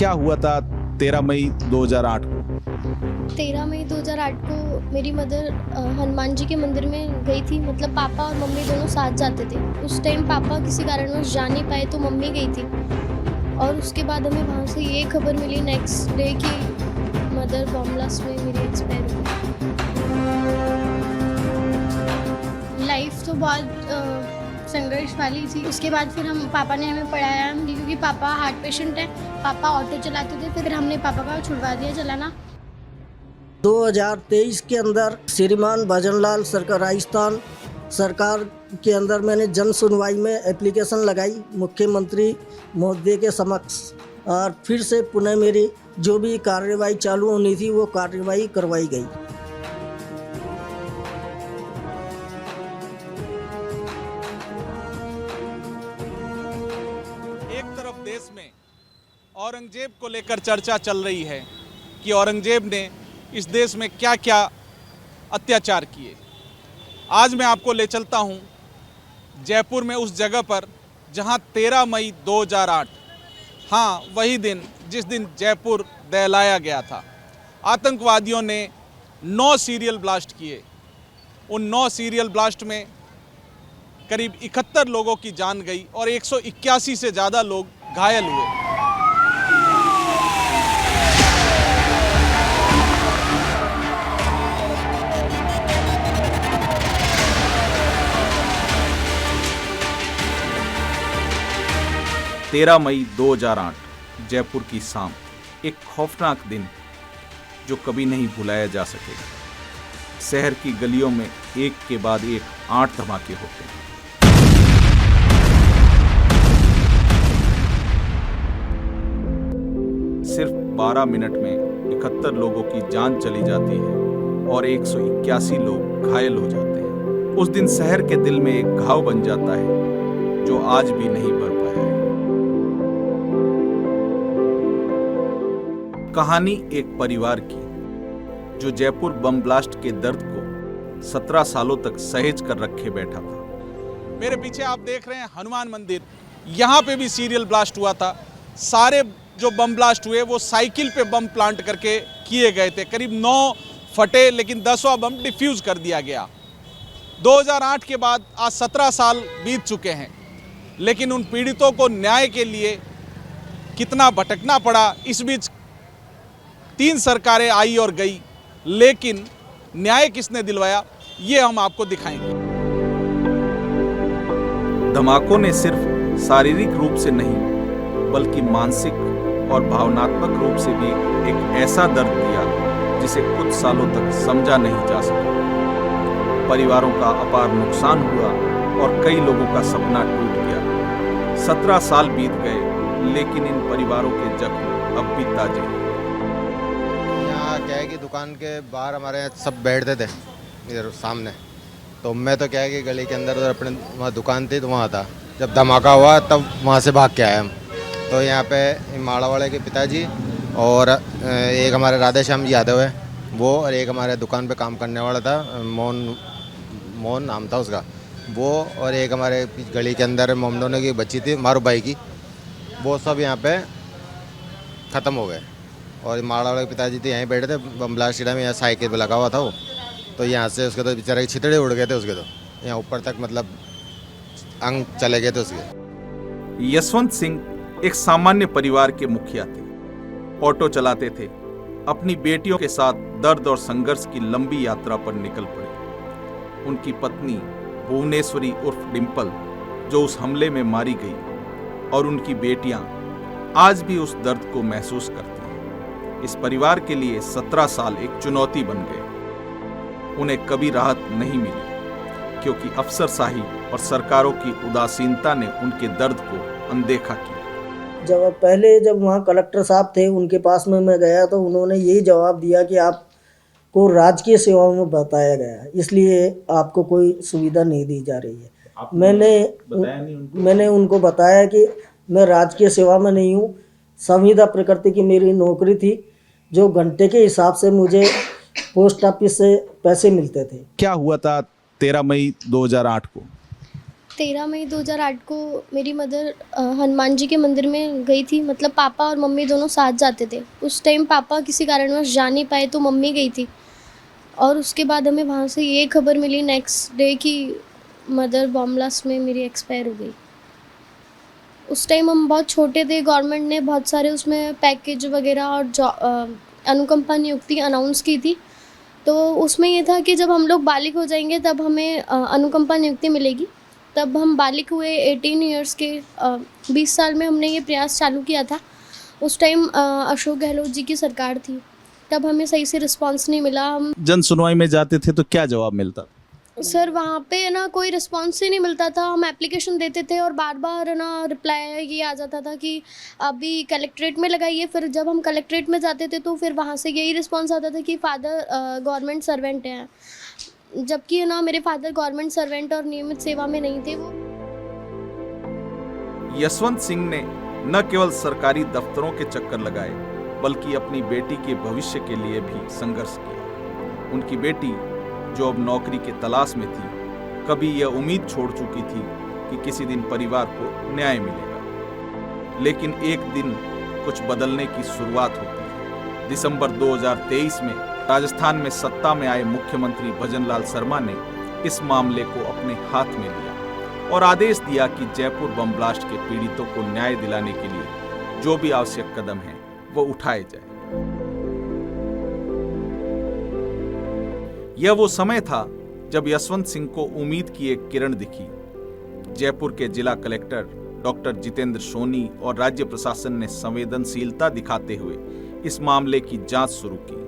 क्या हुआ था 13 मई 2008 को? 13 मई 2008 को मेरी मदर हनुमान जी के मंदिर में गई थी। मतलब पापा और मम्मी दोनों साथ जाते थे। उस टाइम पापा किसी कारणवश जा नहीं पाए तो मम्मी गई थी। और उसके बाद हमें वहाँ से ये खबर मिली नेक्स्ट डे कि मदर बॉम्ब ब्लास्ट में मेरी एक्सपायर हो गई। लाइफ तो बहुत संघर्ष वाली थी। उसके बाद फिर पापा ने हमें पढ़ाया, क्योंकि पापा हार्ट पेशेंट है। पापा ऑटो चलाते थे, फिर हमने पापा का छुड़वा दिया चलाना। 2023 के अंदर श्रीमान भजनलाल सरकार राजस्थान सरकार के अंदर मैंने जन सुनवाई में एप्लीकेशन लगाई मुख्यमंत्री महोदय के समक्ष, और फिर से पुनः मेरी जो भी कार्रवाई चालू होनी थी वो कार्रवाई करवाई गई। एक तरफ देश में औरंगजेब को लेकर चर्चा चल रही है कि औरंगजेब ने इस देश में क्या क्या अत्याचार किए। आज मैं आपको ले चलता हूं जयपुर में उस जगह पर जहां 13 मई 2008, हाँ वही दिन जिस दिन जयपुर दहलाया गया था। आतंकवादियों ने 9 सीरियल ब्लास्ट किए। उन 9 सीरियल ब्लास्ट में करीब 71 लोगों की जान गई और 181 से ज़्यादा लोग घायल हुए। तेरह मई 2008 जयपुर की शाम, एक खौफनाक दिन जो कभी नहीं भुलाया जा सकेगा। शहर की गलियों में एक के बाद एक 8 धमाके होते हैं। सिर्फ 12 मिनट में 71 लोगों की जान चली जाती है और 181 लोग घायल हो जाते हैं। उस दिन शहर के दिल में एक घाव बन जाता है जो आज भी नहीं भर पाया है। कहानी एक परिवार की जो जयपुर बम ब्लास्ट के दर्द को 17 सालों तक सहेज कर रखे बैठा था। मेरे पीछे आप देख रहे हैं हनुमान मंदिर। यहाँ पे भी सीरियल ब्लास्ट हुआ था। सारे जो बम ब्लास्ट हुए वो साइकिल पे बम प्लांट करके किए गए थे। करीब 9 फटे, लेकिन 10वां बम डिफ्यूज कर दिया गया। 2008 के बाद आज 17 साल बीत चुके हैं, लेकिन उन पीड़ितों को न्याय के लिए कितना भटकना पड़ा। इस बीच 3 सरकारें आई और गई, लेकिन न्याय किसने दिलवाया ये हम आपको दिखाएंगे। धमाकों ने सिर्फ शारीरिक रूप से नहीं बल्कि मानसिक और भावनात्मक रूप से भी एक ऐसा दर्द दिया जिसे कुछ सालों तक समझा नहीं जा सका। परिवारों का अपार नुकसान हुआ और कई लोगों का सपना टूट गया। 17 साल बीत गए, लेकिन इन परिवारों के जख्म अब भी ताजे हैं। क्या है कि दुकान के बाहर हमारे सब बैठते थे इधर सामने, तो मैं तो क्या है कि गली के अंदर उधर अपने वहाँ दुकान थी तो वहाँ था। जब धमाका हुआ तब वहाँ से भाग के आए हम। तो यहाँ पे माड़ा वाले के पिताजी और एक हमारे राधेश्याम जी यादव है वो, और एक हमारे दुकान पे काम करने वाला था मोहन नाम था उसका वो, और एक हमारे गली के अंदर मोमडोने की बच्ची थी मारू भाई की, वो सब यहाँ पे ख़त्म हो गए। और माड़ा वाले के पिताजी थे यहीं बैठे थे। बम ब्लास्ट में यहाँ साइकिल पे लगा हुआ था वो, तो यहाँ से उसके तो बेचारे के छितड़े उड़ गए थे उसके, तो यहाँ ऊपर तक मतलब अंग चले गए थे उसके। यशवंत सिंह एक सामान्य परिवार के मुखिया थे। ऑटो चलाते थे। अपनी बेटियों के साथ दर्द और संघर्ष की लंबी यात्रा पर निकल पड़े। उनकी पत्नी भुवनेश्वरी उर्फ डिम्पल जो उस हमले में मारी गई, और उनकी बेटियां आज भी उस दर्द को महसूस करती हैं। इस परिवार के लिए 17 साल एक चुनौती बन गए। उन्हें कभी राहत नहीं मिली क्योंकि अफसरशाही और सरकारों की उदासीनता ने उनके दर्द को अनदेखा किया। जब वहाँ कलेक्टर साहब थे उनके पास में मैं गया तो उन्होंने यही जवाब दिया कि आपको राजकीय सेवाओं में बताया गया है, इसलिए आपको कोई सुविधा नहीं दी जा रही है। मैंने उनको बताया कि मैं राजकीय सेवा में नहीं हूँ, संविदा प्रकृति की मेरी नौकरी थी, जो घंटे के हिसाब से मुझे पोस्ट ऑफिस से पैसे मिलते थे। क्या हुआ था 13 मई 2008 को? 13 मई 2008 को मेरी मदर हनुमान जी के मंदिर में गई थी। मतलब पापा और मम्मी दोनों साथ जाते थे। उस टाइम पापा किसी कारणवश जा नहीं पाए तो मम्मी गई थी। और उसके बाद हमें वहाँ से ये खबर मिली नेक्स्ट डे कि मदर बॉम्ब ब्लास्ट में मेरी एक्सपायर हो गई। उस टाइम हम बहुत छोटे थे। गवर्नमेंट ने बहुत सारे उसमें पैकेज वगैरह और अनुकंपा नियुक्ति अनाउंस की थी। तो उसमें ये था कि जब हम लोग बालिग हो जाएंगे तब हमें अनुकंपा नियुक्ति मिलेगी। तब हम बालिग हुए 18 इयर्स के 20 साल में हमने ये प्रयास चालू किया था। उस टाइम अशोक गहलोत जी की सरकार थी। तब हमें सही से रिस्पांस नहीं मिला। हम जन सुनवाई में जाते थे तो क्या जवाब मिलता? सर वहाँ पे ना कोई रिस्पांस ही नहीं मिलता था। हम एप्लीकेशन देते थे और बार बार ना रिप्लाई ये आ जाता था कि अभी कलेक्ट्रेट में लगाइए। फिर जब हम कलेक्ट्रेट में जाते थे तो फिर वहाँ से यही रिस्पांस आता था कि फादर गवर्नमेंट सर्वेंट हैं, जबकि ना मेरे फादर गवर्नमेंट सर्वेंट और नियमित सेवा में नहीं थे। वो यशवंत सिंह ने न केवल सरकारी दफ्तरों के चक्कर लगाए बल्कि अपनी बेटी के भविष्य के लिए भी संघर्ष किया। उनकी बेटी जो अब नौकरी के तलाश में थी, कभी यह उम्मीद छोड़ चुकी थी कि किसी दिन परिवार को न्याय मिलेगा। लेकिन एक दिन कुछ बदलने की शुरुआत होती है। दिसंबर 2023 में राजस्थान में सत्ता में आए मुख्यमंत्री भजनलाल शर्मा ने इस मामले को अपने हाथ में लिया और आदेश दिया कि जयपुर बम ब्लास्ट के पीड़ितों को न्याय दिलाने के लिए जो भी आवश्यक कदम हैं वो उठाए जाए। यह वो समय था जब यशवंत सिंह को उम्मीद की एक किरण दिखी। जयपुर के जिला कलेक्टर डॉक्टर जितेंद्र सोनी और राज्य प्रशासन ने संवेदनशीलता दिखाते हुए इस मामले की जांच शुरू की।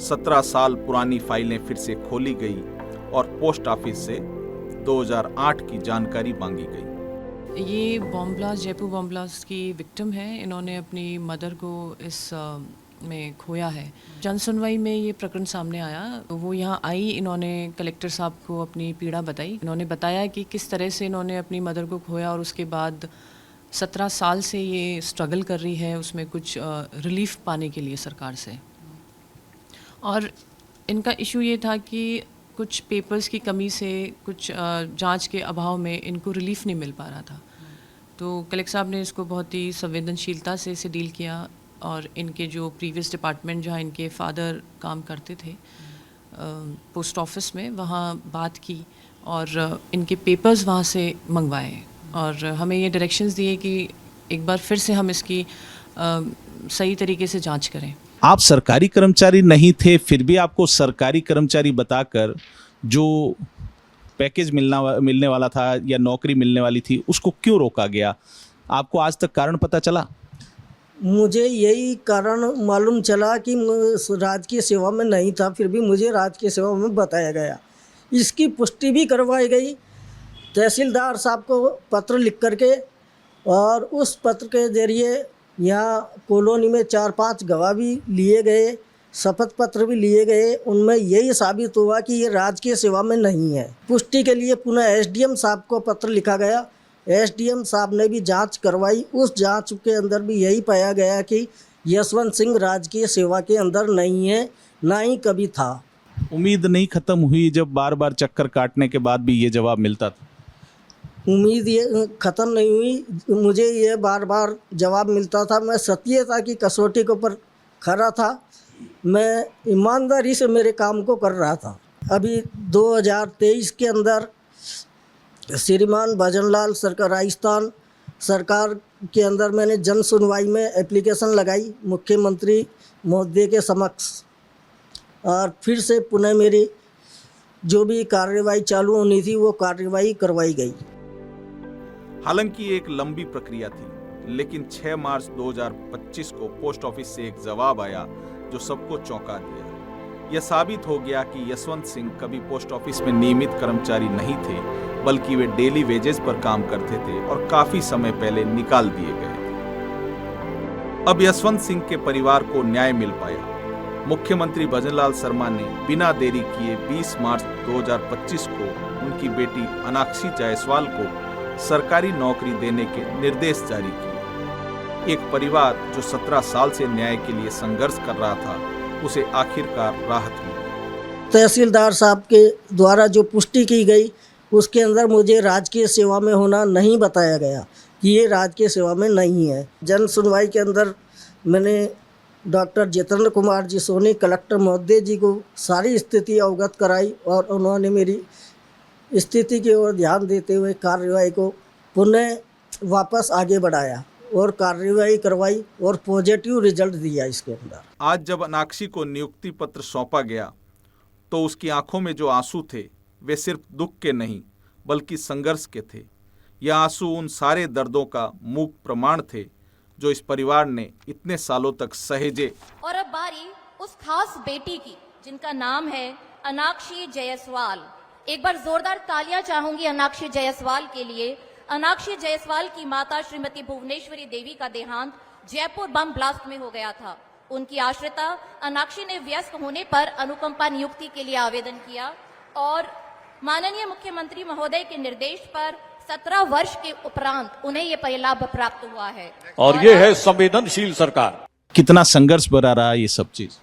17 साल पुरानी फाइलें फिर से खोली गई और पोस्ट ऑफिस से 2008 की जानकारी मांगी गई। ये bomb blast, Jaipur bomb blast की विक्टिम है। इन्होंने अपनी मदर को इस में खोया है। जन सुनवाई में ये प्रकरण सामने आया। वो यहाँ आई, इन्होंने कलेक्टर साहब को अपनी पीड़ा बताई। इन्होंने बताया कि किस तरह से इन्होंने अपनी मदर को खोया और उसके बाद 17 साल से ये स्ट्रगल कर रही है उसमें कुछ रिलीफ पाने के लिए सरकार से। और इनका इशू ये था कि कुछ पेपर्स की कमी से, कुछ जांच के अभाव में इनको रिलीफ नहीं मिल पा रहा था। तो कलेक्टर साहब ने इसको बहुत ही संवेदनशीलता से इसे डील किया और इनके जो प्रीवियस डिपार्टमेंट जहाँ इनके फादर काम करते थे पोस्ट ऑफिस में, वहाँ बात की और इनके पेपर्स वहाँ से मंगवाए और हमें ये डायरेक्शंस दिए कि एक बार फिर से हम इसकी सही तरीके से जांच करें। आप सरकारी कर्मचारी नहीं थे, फिर भी आपको सरकारी कर्मचारी बताकर जो पैकेज मिलने वाला था या नौकरी मिलने वाली थी उसको क्यों रोका गया? आपको आज तक कारण पता चला? मुझे यही कारण मालूम चला कि राजकीय सेवा में नहीं था, फिर भी मुझे राजकीय सेवा में बताया गया। इसकी पुष्टि भी करवाई गई तहसीलदार साहब को पत्र लिख करके, और उस पत्र के जरिए यहाँ कॉलोनी में 4-5 गवाह भी लिए गए, शपथ पत्र भी लिए गए। उनमें यही साबित हुआ कि ये राजकीय सेवा में नहीं है। पुष्टि के लिए पुनः एसडीएम साहब को पत्र लिखा गया। एसडीएम साहब ने भी जांच करवाई। उस जांच के अंदर भी यही पाया गया कि यशवंत सिंह राजकीय सेवा के अंदर नहीं है, ना ही कभी था। उम्मीद नहीं खत्म हुई जब बार बार चक्कर काटने के बाद भी ये जवाब मिलता था? उम्मीद ये ख़त्म नहीं हुई। मुझे ये बार बार जवाब मिलता था। मैं सत्यता की कसौटी के ऊपर खड़ा था। मैं ईमानदारी से मेरे काम को कर रहा था। अभी 2023 के अंदर श्रीमान भजनलाल सरकार राजस्थान सरकार के अंदर मैंने जन सुनवाई में एप्लीकेशन लगाई मुख्यमंत्री महोदय के समक्ष, और फिर से पुनः मेरी जो भी कार्रवाई चालू होनी थी वो कार्रवाई करवाई गई। हालांकि एक लंबी प्रक्रिया थी, लेकिन 6 मार्च 2025 को पोस्ट ऑफिस से एक जवाब आया जो सबको चौंका दिया। यह साबित हो गया कि यशवंत सिंह कभी पोस्ट ऑफिस में नियमित कर्मचारी नहीं थे, बल्कि वे डेली वेजेस पर काम करते थे और काफी समय पहले निकाल दिए गए थे। अब यशवंत सिंह के परिवार को न्याय मिल पाया। मुख्यमंत्री भजनलाल शर्मा ने बिना देरी किए 20 मार्च 2025 को उनकी बेटी अनाक्षी जायसवाल को सरकारी नौकरी देने के निर्देश जारी किए। एक परिवार जो 17 साल से न्याय के लिए संघर्ष कर रहा था, उसे आखिरकार राहत मिली। तहसीलदार साहब के द्वारा जो पुष्टि की गई उसके अंदर मुझे राजकीय सेवा में होना नहीं बताया गया कि ये राजकीय सेवा में नहीं है। जन सुनवाई के अंदर मैंने डॉक्टर जितेंद्र कुमार जी सोनी कलेक्टर महोदय जी को सारी स्थिति अवगत कराई और उन्होंने मेरी स्थिति की ओर ध्यान देते हुए कार्यवाही को पुनः वापस आगे बढ़ाया और कार्यवाही करवाई और पॉजिटिव रिजल्ट दिया इसके अंदर। आज जब अनाक्षी को नियुक्ति पत्र सौंपा गया तो उसकी आंखों में जो आंसू थे वे सिर्फ दुख के नहीं बल्कि संघर्ष के थे। यह आंसू उन सारे दर्दों का मूक प्रमाण थे जो इस परिवार ने इतने सालों तक सहेजे। और अब बारी उस खास बेटी की जिनका नाम है अनाक्षी जायसवाल। एक बार जोरदार तालियां चाहूंगी अनाक्षी जायसवाल के लिए। अनाक्षी जायसवाल की माता श्रीमती भुवनेश्वरी देवी का देहांत जयपुर बम ब्लास्ट में हो गया था। उनकी आश्रिता अनाक्षी ने वयस्क होने पर अनुकंपा नियुक्ति के लिए आवेदन किया और माननीय मुख्यमंत्री महोदय के निर्देश पर 17 वर्ष के उपरांत उन्हें ये लाभ प्राप्त हुआ है। और ये है संवेदनशील सरकार। कितना संघर्ष भरा रहा ये सब चीज?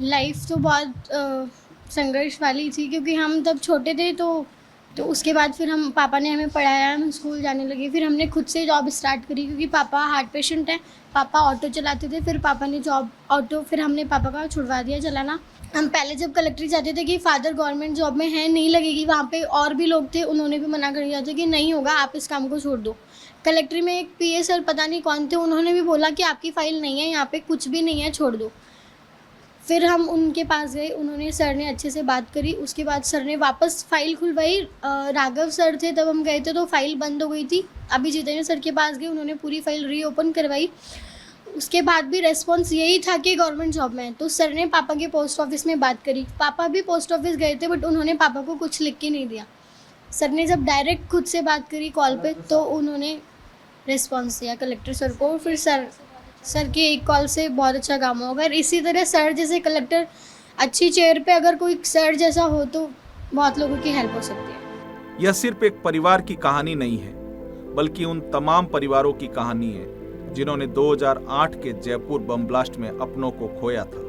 लाइफ तो बहुत संघर्ष वाली थी क्योंकि हम तब छोटे थे तो उसके बाद फिर हम पापा ने हमें पढ़ाया, हम स्कूल जाने लगे। फिर हमने खुद से जॉब स्टार्ट करी क्योंकि पापा हार्ट पेशेंट हैं। पापा ऑटो चलाते थे, फिर पापा ने जॉब ऑटो फिर हमने पापा का छुड़वा दिया चलाना। हम पहले जब कलेक्ट्री जाते थे कि फादर गवर्नमेंट जॉब में है, नहीं लगेगी। वहाँ पे और भी लोग थे, उन्होंने भी मना कर दिया था कि नहीं होगा, आप इस काम को छोड़ दो। कलेक्ट्री में एक PA सर पता नहीं कौन थे, उन्होंने भी बोला कि आपकी फ़ाइल नहीं है, यहाँ पे कुछ भी नहीं है, छोड़ दो। फिर हम उनके पास गए, उन्होंने सर ने अच्छे से बात करी। उसके बाद सर ने वापस फ़ाइल खुलवाई। राघव सर थे तब हम गए थे तो फ़ाइल बंद हो गई थी। अभी जितेंद्र सर के पास गए, उन्होंने पूरी फ़ाइल रीओपन करवाई। उसके बाद भी रेस्पॉन्स यही था कि गवर्नमेंट जॉब में है। तो सर ने पापा के पोस्ट ऑफिस में बात करी। पापा भी पोस्ट ऑफिस गए थे बट उन्होंने पापा को कुछ लिख के नहीं दिया। सर ने जब डायरेक्ट खुद से बात करी कॉल पे तो उन्होंने रिस्पॉन्स दिया कलेक्टर सर को। फिर सर के एक कॉल से बहुत अच्छा काम होगा। अगर इसी तरह सर जैसे कलेक्टर अच्छी चेयर पे अगर कोई सर जैसा हो तो बहुत लोगों की हेल्प हो सकती है। यह सिर्फ एक परिवार की कहानी नहीं है बल्कि उन तमाम परिवारों की कहानी है जिन्होंने 2008 के जयपुर बम ब्लास्ट में अपनों को खोया था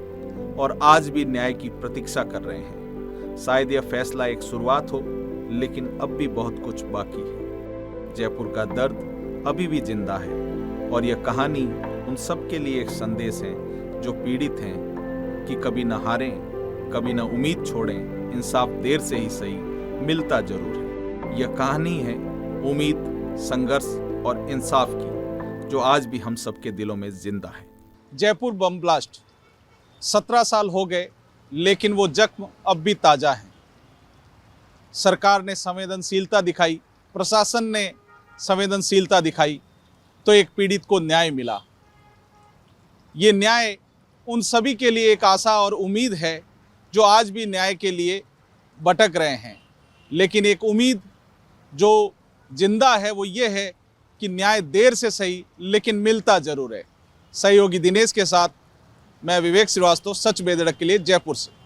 और आज भी न्याय की प्रतीक्षा कर रहे हैं। शायद यह फैसला एक शुरुआत हो लेकिन अब भी बहुत कुछ बाकी है। जयपुर का दर्द अभी भी जिंदा है और यह कहानी उन सब के लिए एक संदेश है जो पीड़ित हैं कि कभी न हारें, कभी न उम्मीद छोड़ें, इंसाफ देर से ही सही मिलता जरूर है। यह कहानी है उम्मीद, संघर्ष और इंसाफ की जो आज भी हम सबके दिलों में जिंदा है। जयपुर बम ब्लास्ट 17 साल हो गए लेकिन वो जख्म अब भी ताज़ा है। सरकार ने संवेदनशीलता दिखाई, प्रशासन ने संवेदनशीलता दिखाई तो एक पीड़ित को न्याय मिला। ये न्याय उन सभी के लिए एक आशा और उम्मीद है जो आज भी न्याय के लिए भटक रहे हैं। लेकिन एक उम्मीद जो जिंदा है वो ये है कि न्याय देर से सही लेकिन मिलता जरूर है। सहयोगी दिनेश के साथ मैं विवेक श्रीवास्तव, सच बेधड़क के लिए, जयपुर से।